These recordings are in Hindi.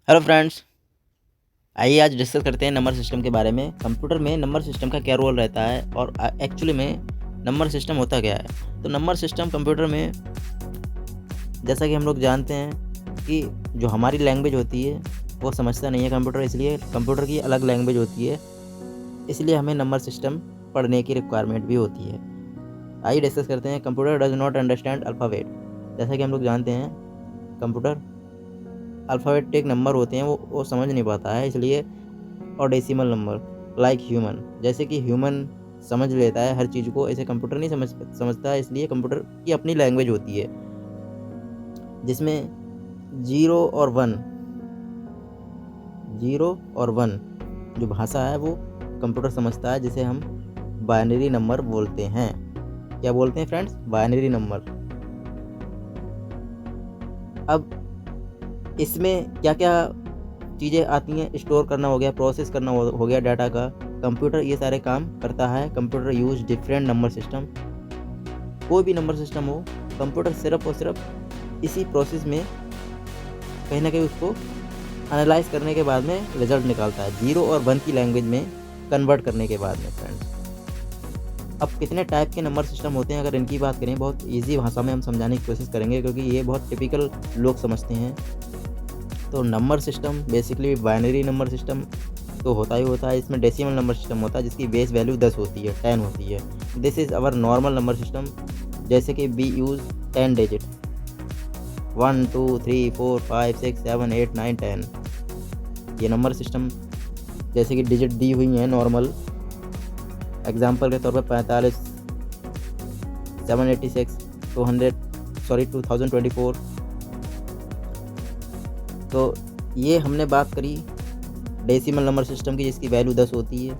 हेलो फ्रेंड्स, आइए आज डिस्कस करते हैं नंबर सिस्टम के बारे में। कंप्यूटर में नंबर सिस्टम का क्या रोल रहता है और एक्चुअली में नंबर सिस्टम होता क्या है। तो नंबर सिस्टम कंप्यूटर में, जैसा कि हम लोग जानते हैं कि जो हमारी लैंग्वेज होती है वो समझता नहीं है कंप्यूटर, इसलिए कंप्यूटर की अलग लैंग्वेज होती है, इसलिए हमें नंबर सिस्टम पढ़ने की रिक्वायरमेंट भी होती है। आइए डिस्कस करते हैं। Computer does not understand alphabet. जैसा कि हम लोग जानते हैं, कंप्यूटर अल्फ़ाबेटिक नंबर होते हैं वो समझ नहीं पाता है, इसलिए और डेसिमल नंबर लाइक ह्यूमन, जैसे कि ह्यूमन समझ लेता है हर चीज़ को, ऐसे कंप्यूटर नहीं समझता है, इसलिए कंप्यूटर की अपनी लैंग्वेज होती है जिसमें ज़ीरो और वन जो भाषा है वो कंप्यूटर समझता है, जिसे हम बाइनरी नंबर बोलते हैं। क्या बोलते हैं फ्रेंड्स? Binary number. अब इसमें क्या क्या चीज़ें आती हैं? स्टोर करना हो गया, प्रोसेस करना हो गया डाटा का। कंप्यूटर ये सारे काम करता है। Computer use different number system. कोई भी नंबर सिस्टम हो, कंप्यूटर सिर्फ और सिर्फ इसी प्रोसेस में कहीं ना कहीं उसको एनालाइज करने के बाद में रिजल्ट निकालता है, 0 और 1 की लैंग्वेज में कन्वर्ट करने के बाद में फ्रेंड्स। अब कितने टाइप के नंबर सिस्टम होते हैं, अगर इनकी बात करें, बहुत ईजी भाषा में हम समझाने की कोशिश करेंगे क्योंकि ये बहुत टिपिकल लोग समझते हैं। तो number system basically binary number system तो होता ही होता है। इसमें डेसिमल नंबर सिस्टम होता है जिसकी बेस वैल्यू 10 होती है, 10 होती है। This is our normal number system, जैसे कि वी यूज़ 10 डिजिट, 1 2 3 4 5 6 7 8 9 10। ये नंबर सिस्टम जैसे कि डिजिट दी हुई हैं नॉर्मल, एग्जांपल के तौर पर 45, 786, 2024। तो ये हमने बात करी डेसिमल नंबर सिस्टम की, जिसकी वैल्यू 10 होती है।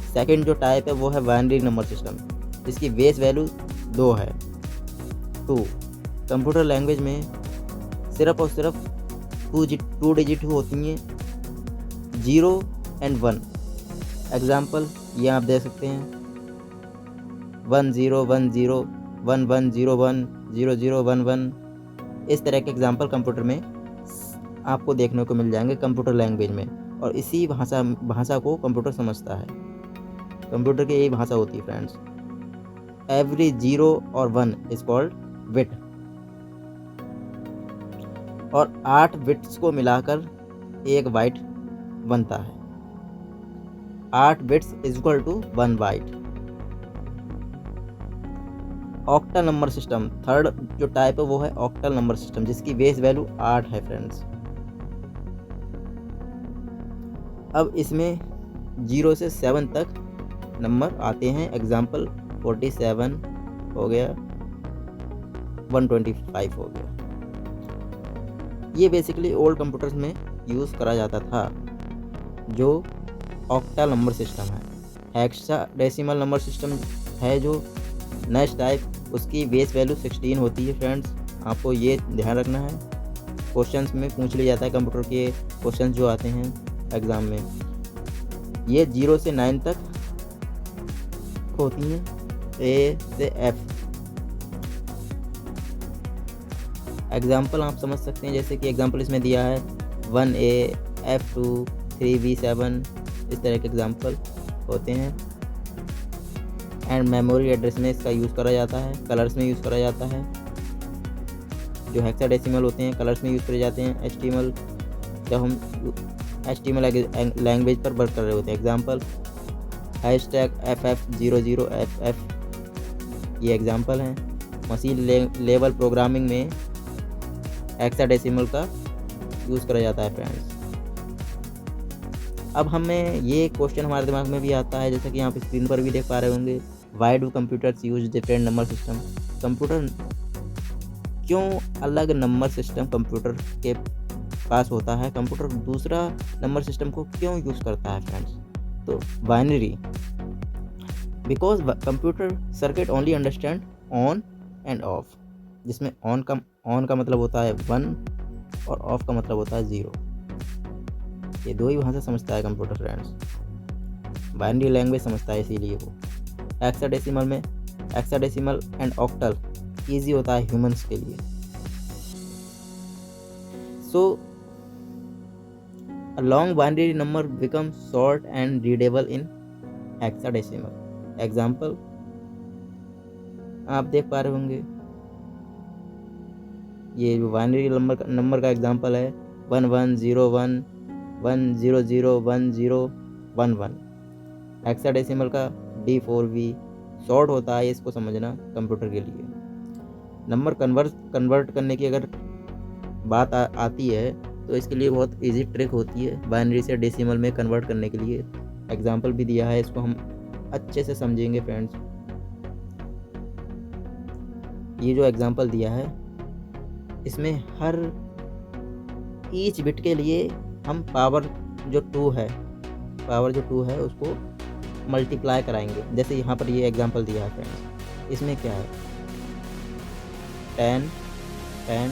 सेकंड जो टाइप है वो है बाइनरी नंबर सिस्टम, जिसकी बेस वैल्यू 2 है, 2। कंप्यूटर लैंग्वेज में सिर्फ और सिर्फ टू डिजिट होती हैं, 0 एंड 1। एग्जाम्पल ये आप दे सकते हैं, 1010, 1101, 0011। इस तरह के एग्जाम्पल कंप्यूटर में आपको देखने को मिल जाएंगे कंप्यूटर लैंग्वेज में, और इसी भाषा को कंप्यूटर समझता है। कंप्यूटर की यही भाषा होती है फ्रेंड्स। एवरी 0 और 1 इज कॉल्ड बिट, और 8 बिट्स को मिलाकर एक बाइट बनता है। 8 bits is equal to 1 byte. Octal number system, third जो टाइप है वो है ऑक्टल नंबर सिस्टम, जिसकी बेस वैल्यू 8 है फ्रेंड्स। अब इसमें 0 से 7 तक नंबर आते हैं। एग्जाम्पल 47 हो गया, 125 हो गया। ये बेसिकली ओल्ड कंप्यूटर्स में यूज़ करा जाता था, जो ऑक्टल नंबर सिस्टम है। हेक्साडेसिमल नंबर सिस्टम है जो नेक्स्ट टाइप, उसकी बेस वैल्यू 16 होती है फ्रेंड्स। आपको ये ध्यान रखना है, क्वेश्चंस में पूछ लिया जाता है, कंप्यूटर के क्वेश्चंस जो आते हैं एग्ज़ाम में। ये 0 से 9 तक होती हैं, ए से एफ। एग्जाम्पल आप समझ सकते हैं, जैसे कि एग्जाम्पल इसमें दिया है 1A, F2, 3B7, इस तरह के एग्जाम्पल होते हैं। एंड मेमोरी एड्रेस में इसका यूज़ करा जाता है, कलर्स में यूज़ करा जाता है। जो हेक्साडेसिमल होते हैं कलर्स में यूज़ करे जाते हैं। एचटीएमएल, जब हम लैंग्वेज पर वर्क कर रहे होते हैं। एग्जाम्पल #FF00FF, ये एग्जाम्पल हैं। मशीन लेवल प्रोग्रामिंग में हेक्साडेसिमल का यूज़ करा जाता है फ्रेंड्स। अब हमें ये क्वेश्चन हमारे दिमाग में भी आता है, जैसा कि यहाँ पे स्क्रीन पर भी देख पा रहे होंगे, why do computers use different number system. Computer क्यों अलग नंबर सिस्टम कंप्यूटर के पास होता है, कंप्यूटर दूसरा नंबर सिस्टम को क्यों यूज़ करता है फ्रेंड्स? तो binary, because computer circuit only understand on end of, जिसमें ऑन का मतलब होता है 1 और ऑफ का मतलब होता है 0। ये दो ही भाषा समझता है कंप्यूटर फ्रेंड्स, बाइनरी लैंग्वेज समझता है, इसीलिए वो। हेक्साडेसिमल एंड ऑक्टल ईजी होता है ह्यूमंस के लिए। सो A long binary number becomes short and readable in hexadecimal. Example आप देख पा रहे होंगे, ये जो बाइनरी नंबर का एग्जाम्पल है 1101 1001011। हेक्साडेसिमल का D4V शॉर्ट होता है, इसको समझना कंप्यूटर के लिए। नंबर कन्वर्ट करने की अगर बात आती है तो इसके लिए बहुत इजी ट्रिक होती है बाइनरी से डेसिमल में कन्वर्ट करने के लिए। एग्जाम्पल भी दिया है, इसको हम अच्छे से समझेंगे फ्रेंड्स। ये जो एग्जाम्पल दिया है इसमें हर ईच बिट के लिए हम पावर जो 2 है उसको मल्टीप्लाई कराएंगे। जैसे यहाँ पर ये एग्जांपल दिया है फ्रेंड्स, इसमें क्या है 10 10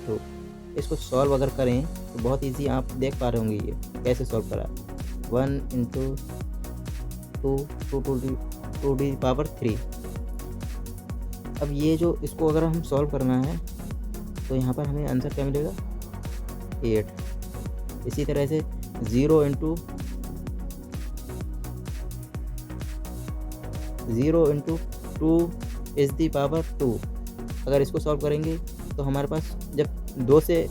2। इसको सॉल्व अगर करें तो बहुत इजी, आप देख पा रहे होंगे ये कैसे सॉल्व करा। 1 × 2 2 to the power 3। अब ये जो इसको अगर हम सॉल्व करना है तो यहाँ पर हमें आंसर क्या मिलेगा 8। इसी तरह से 0 × 2 is the power 2। अगर इसको सॉल्व करेंगे तो हमारे पास जब 0 से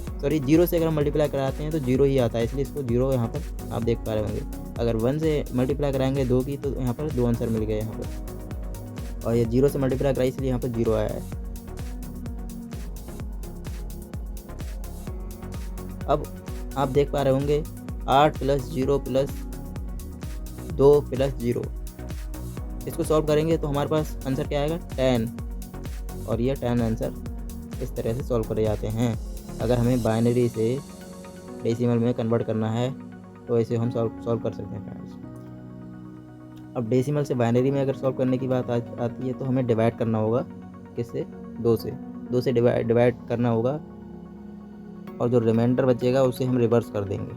अगर हम मल्टीप्लाई कराते हैं तो 0 ही आता है, इसलिए इसको 0 यहाँ पर आप देख पा रहे होंगे। अगर 1 से मल्टीप्लाई कराएंगे 2 की तो यहाँ पर 2 आंसर मिल गए यहाँ पर, और ये 0 से मल्टीप्लाई कराई इसलिए यहाँ पर 0 आया है। अब आप देख पा रहे होंगे 8 + 0 + 2 + 0। इसको सॉल्व करेंगे तो हमारे पास आंसर क्या आएगा 10, और ये 10 आंसर इस तरह से सॉल्व करे जाते हैं। अगर हमें बाइनरी से डेसिमल में कन्वर्ट करना है तो ऐसे हम सॉल्व कर सकते हैं फ्रेंड्स। अब डेसिमल से बाइनरी में अगर सॉल्व करने की बात आती है तो हमें डिवाइड करना होगा, किससे 2 से डिवाइड करना होगा, और जो रिमाइंडर बचेगा उसे हम रिवर्स कर देंगे।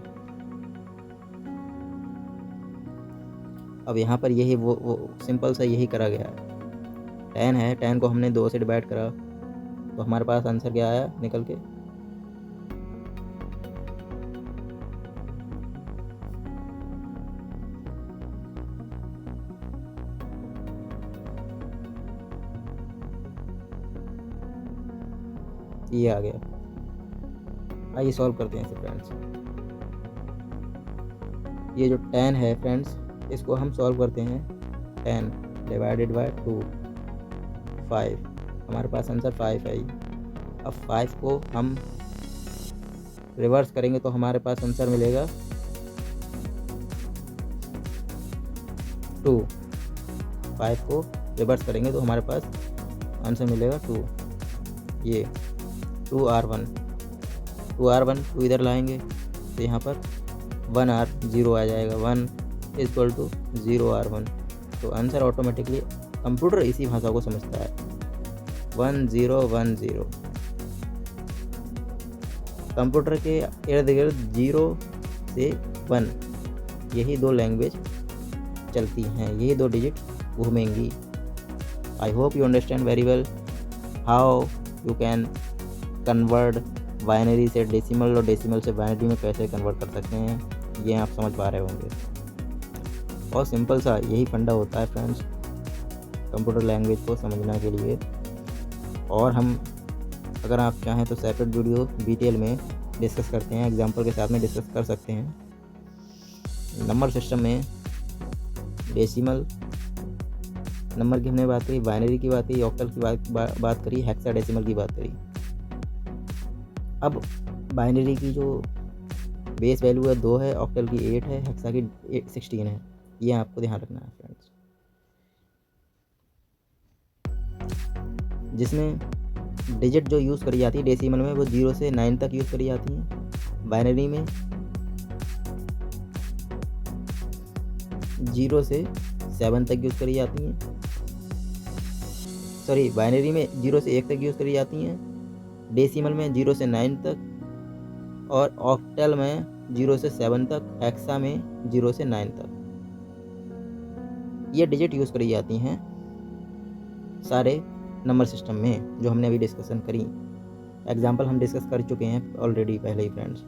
अब यहाँ पर यही वो सिंपल सा यही करा गया है। 10 है, 10 को हमने 2 से डिवाइड करा तो हमारे पास आंसर क्या आया निकल के ये आ गया। आइए सॉल्व करते हैं इसे फ्रेंड्स। ये जो 10 है फ्रेंड्स, इसको हम सॉल्व करते हैं 10 डिवाइडेड बाय 2 5, हमारे पास आंसर 5 आई। अब 5 को हम रिवर्स करेंगे तो हमारे पास आंसर मिलेगा 2। 5 को रिवर्स करेंगे तो हमारे पास आंसर मिलेगा 2। ये 2R1 2 इधर लाएंगे तो यहाँ पर 1R 0 आ जाएगा, 1 = 0R1। तो आंसर ऑटोमेटिकली कंप्यूटर इसी भाषा को समझता है 1010। कंप्यूटर के इर्द गिर्द 0 से 1 यही 2 लैंग्वेज चलती हैं, यही 2 डिजिट घूमेंगी। I hope you understand very well how you can convert binary से डेसिमल और डेसिमल से बाइनरी में कैसे कन्वर्ट कर सकते हैं, ये आप समझ पा रहे होंगे। बहुत सिंपल सा यही फंडा होता है फ्रेंड्स कंप्यूटर लैंग्वेज को समझने के लिए। और हम अगर आप चाहें तो सेपरेट वीडियो डिटेल में डिस्कस करते हैं, एग्जांपल के साथ में डिस्कस कर सकते हैं। नंबर सिस्टम में डेसिमल नंबर की हमने बात करी, बाइनरी की बात करी, ऑक्टल की बात करी, हेक्साडेसिमल की बात करी। अब बाइनरी की जो बेस वैल्यू है 2 है, ऑक्टल की 8 है, हेक्सा की 16 है। ये आपको ध्यान रखना है फ्रेंड्स। जिसमें डिजिट जो यूज़ करी जाती है डेसिमल में वो 0 से 9 तक यूज़ करी जाती हैं। बाइनरी में 0 से 7 तक यूज़ करी जाती हैं। सॉरी, बाइनरी में 0 से 1 तक यूज़ करी जाती हैं, डेसिमल में 0 से 9 तक, और ऑक्टल में 0 से 7 तक, हेक्सा में 0 से 9 तक। ये डिजिट यूज़ करी जाती हैं सारे नंबर सिस्टम में जो हमने अभी डिस्कशन करी। एग्जाम्पल हम डिस्कस कर चुके हैं ऑलरेडी पहले ही फ्रेंड्स।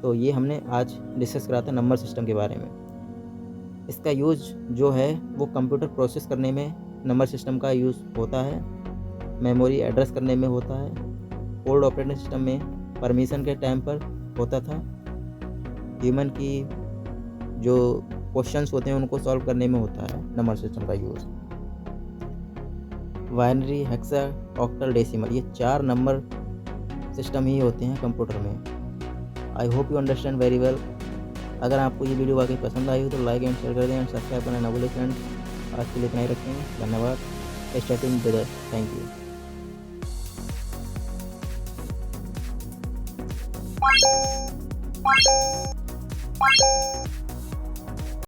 तो ये हमने आज डिस्कस करा था नंबर सिस्टम के बारे में। इसका यूज़ जो है वो कंप्यूटर प्रोसेस करने में नंबर सिस्टम का यूज़ होता है, मेमोरी एड्रेस करने में होता है, ओल्ड ऑपरेटिंग सिस्टम में परमिशन के टाइम पर होता था, ह्यूमन की जो क्वेश्चंस होते हैं उनको सॉल्व करने में होता है नंबर सिस्टम का use. Binary, hexa, octal, decimal, ये 4 नंबर सिस्टम ही होते हैं कंप्यूटर में। आई hope you understand very well. अगर आपको ये वीडियो वाकई पसंद आई हो तो लाइक एंड शेयर कर दें एंड सब्सक्राइब करना ना भूलें फ्रेंड्स। आज के लिए इतना ही रखते हैं। धन्यवाद। Stay tuned with us. Thank you.